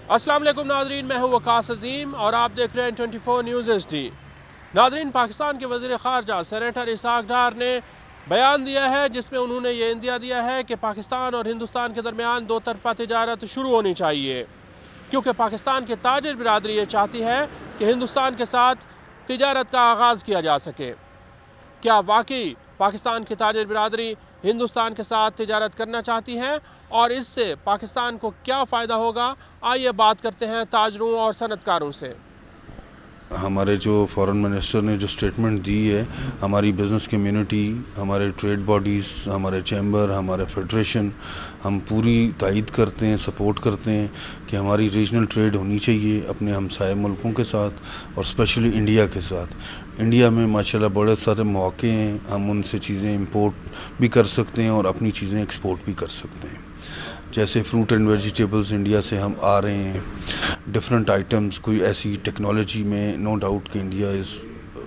अस्सलाम वालेकुम नाजरीन, मैं हूँ वकास अजीम और आप देख रहे हैं 24 न्यूज़ HD। नाजरीन, पाकिस्तान के वज़ीर ख़ारजा सेनेटर इसहाक़ डार ने बयान दिया है जिसमें उन्होंने ये इंदिया दिया है कि पाकिस्तान और हिंदुस्तान के दरमियान दो तरफ़ा तिजारत शुरू होनी चाहिए, क्योंकि पाकिस्तान की ताजिर बिरादरी ये चाहती है कि हिंदुस्तान के साथ तिजारत का आगाज़ किया जा सके। क्या वाकई पाकिस्तान की ताजिर बिरादरी हिंदुस्तान के साथ तिजारत करना चाहती हैं और इससे पाकिस्तान को क्या फ़ायदा होगा? आइए बात करते हैं ताजरों और सनतकारों से। हमारे जो फॉरेन मिनिस्टर ने जो स्टेटमेंट दी है, हमारी बिज़नेस कम्युनिटी, हमारे ट्रेड बॉडीज़, हमारे चैम्बर, हमारे फेडरेशन, हम पूरी तायद करते हैं, सपोर्ट करते हैं कि हमारी रीजनल ट्रेड होनी चाहिए अपने हमसाय मुल्कों के साथ और स्पेशली इंडिया के साथ। इंडिया में माशाल्लाह बड़े सारे मौके हैं, हम उनसे चीज़ें इंपोर्ट भी कर सकते हैं और अपनी चीज़ें एक्सपोर्ट भी कर सकते हैं। जैसे फ्रूट एंड वेजिटेबल्स इंडिया से हम आ रहे हैं, डिफरेंट आइटम्स, कोई ऐसी टेक्नोलॉजी में नो डाउट कि India is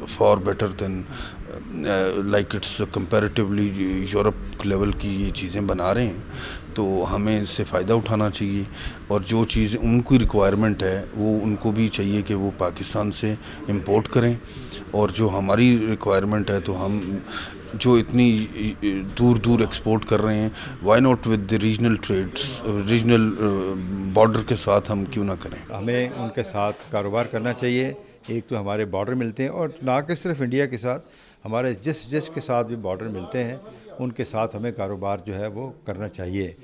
for better than like it's comparatively Europe level की ये चीज़ें बना रहे हैं, तो हमें इससे फ़ायदा उठाना चाहिए। और जो चीज़ उनकी रिक्वायरमेंट है वो उनको भी चाहिए कि वो पाकिस्तान से इंपोर्ट करें, और जो हमारी रिक्वायरमेंट है तो हम जो इतनी दूर दूर एक्सपोर्ट कर रहे हैं, why not with the regional trades, regional border के साथ हम क्यों ना करें। हमें उनके साथ कारोबार करना चाहिए। एक तो हमारे बॉर्डर मिलते हैं, और ना कि सिर्फ इंडिया के साथ, हमारे जिस के साथ भी बॉर्डर मिलते हैं उनके साथ हमें कारोबार जो है वो करना चाहिए।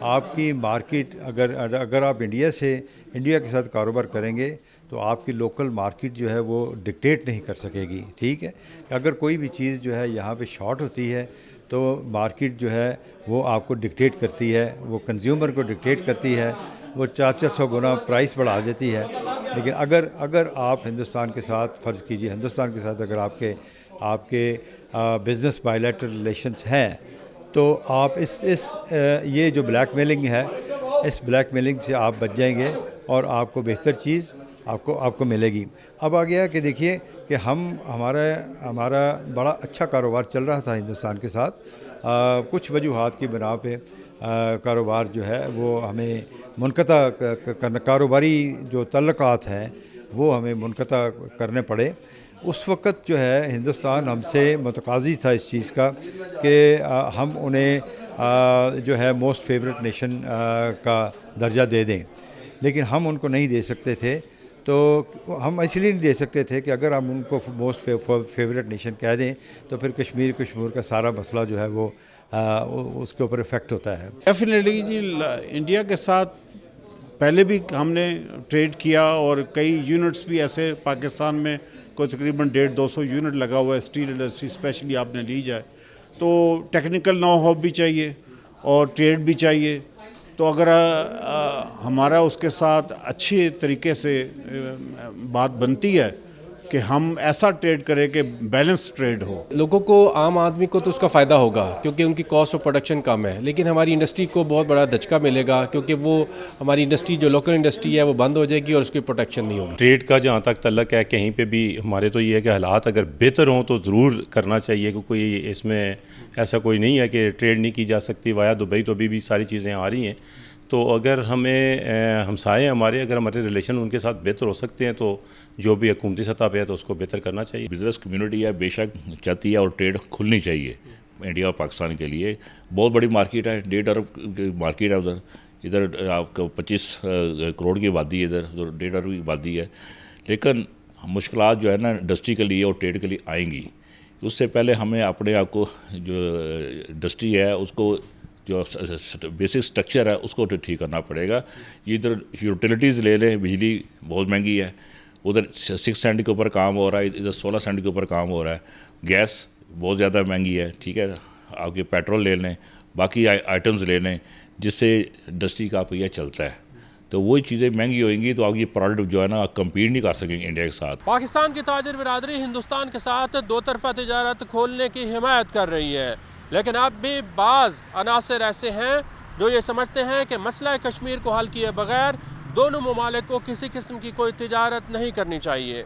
आपकी मार्केट अगर आप इंडिया के साथ कारोबार करेंगे तो आपकी लोकल मार्केट जो है वो डिक्टेट नहीं कर सकेगी। ठीक है, अगर कोई भी चीज़ जो है यहाँ पे शॉर्ट होती है तो मार्केट जो है वो आपको डिक्टेट करती है, वो कंज्यूमर को डिक्टेट करती है, वो 400 गुना प्राइस बढ़ा देती है। लेकिन अगर आप हिंदुस्तान के साथ, फ़र्ज़ कीजिए हिंदुस्तान के साथ अगर आपके बिज़नेस बायलैटरल रिलेशंस हैं, तो आप ये जो ब्लैकमेलिंग है, इस ब्लैकमेलिंग से आप बच जाएंगे और आपको बेहतर चीज़ आपको मिलेगी। अब आ गया कि देखिए कि हमारा बड़ा अच्छा कारोबार चल रहा था हिंदुस्तान के साथ, कुछ वजूहात की बिना पे कारोबार जो है वो हमें मुनक़ता करना, कारोबारी जो तल्लुकात हैं वो हमें मुनक़ता करने पड़े। उस वक़्त जो है हिंदुस्तान हमसे मुतक़ाज़ी था इस चीज़ का कि हम उन्हें जो है मोस्ट फेवरेट नेशन का दर्जा दे दें, लेकिन हम उनको नहीं दे सकते थे। तो हम इसलिए नहीं दे सकते थे कि अगर हम उनको मोस्ट फेवरेट नेशन कह दें तो फिर कश्मीर का सारा मसला जो है वो उसके ऊपर इफ़ेक्ट होता है। डेफिनेटली जी, इंडिया के साथ पहले भी हमने ट्रेड किया और कई यूनिट्स भी ऐसे पाकिस्तान में कोई तकरीबन 150-200 यूनिट लगा हुआ है। स्टील इंडस्ट्री स्पेशली आपने ली जाए तो टेक्निकल नो हाउ भी चाहिए और ट्रेड भी चाहिए। तो अगर हमारा उसके साथ अच्छे तरीके से बात बनती है कि हम ऐसा ट्रेड करें कि बैलेंस ट्रेड हो, लोगों को, आम आदमी को तो उसका फ़ायदा होगा क्योंकि उनकी कॉस्ट ऑफ प्रोडक्शन कम है, लेकिन हमारी इंडस्ट्री को बहुत बड़ा धचका मिलेगा क्योंकि वो हमारी इंडस्ट्री जो लोकल इंडस्ट्री है वो बंद हो जाएगी और उसकी प्रोटेक्शन नहीं होगी। ट्रेड का जहाँ तक तल्लक है, कहीं पे भी हमारे तो ये है कि हालात अगर बेहतर हों तो ज़रूर करना चाहिए, क्योंकि कोई इसमें ऐसा कोई नहीं है कि ट्रेड नहीं की जा सकती वाया दुबई, तो अभी भी सारी चीज़ें आ रही हैं। तो अगर हमें हमसाए हमारे, अगर हमारे रिलेशन उनके साथ बेहतर हो सकते हैं तो जो भी हुकूमती सतह पे है तो उसको बेहतर करना चाहिए। बिज़नेस कम्युनिटी है बेशक चाहती है और ट्रेड खुलनी चाहिए इंडिया और पाकिस्तान के लिए। बहुत बड़ी मार्केट है, 1.5 अरब की मार्केट है उधर। इधर आपको 25 करोड़ की आबादी है, इधर 1.5 अरब की आबादी है। लेकिन मुश्किलात जो है ना इंडस्ट्री के लिए और ट्रेड के लिए आएंगी। उससे पहले हमें अपने आप को, जो इंडस्ट्री है उसको, जो बेसिक स्ट्रक्चर है उसको तो ठीक करना पड़ेगा। ये इधर यूटिलिटीज़ ले लें, बिजली बहुत महंगी है, उधर 6 सेंट के ऊपर काम हो रहा है, इधर 16 सेंट के ऊपर काम हो रहा है। गैस बहुत ज़्यादा महंगी है, ठीक है, आपके पेट्रोल ले लें, बाकी आइटम्स ले लें जिससे इंडस्ट्री का पहिया चलता है। तो वही चीज़ें महंगी होंगी तो आगे प्रोडक्ट जो है ना कम्पीट नहीं कर सकेंगे इंडिया के साथ। पाकिस्तान की ताजिर बिरादरी हिंदुस्तान के साथ दो तरफ़ा तिजारत खोलने की हिमायत कर रही है, लेकिन अब भी बाज़ अनासर ऐसे हैं जो ये समझते हैं कि मसला कश्मीर को हल किए बगैर दोनों ममालिक को किसी किस्म की कोई तिजारत नहीं करनी चाहिए।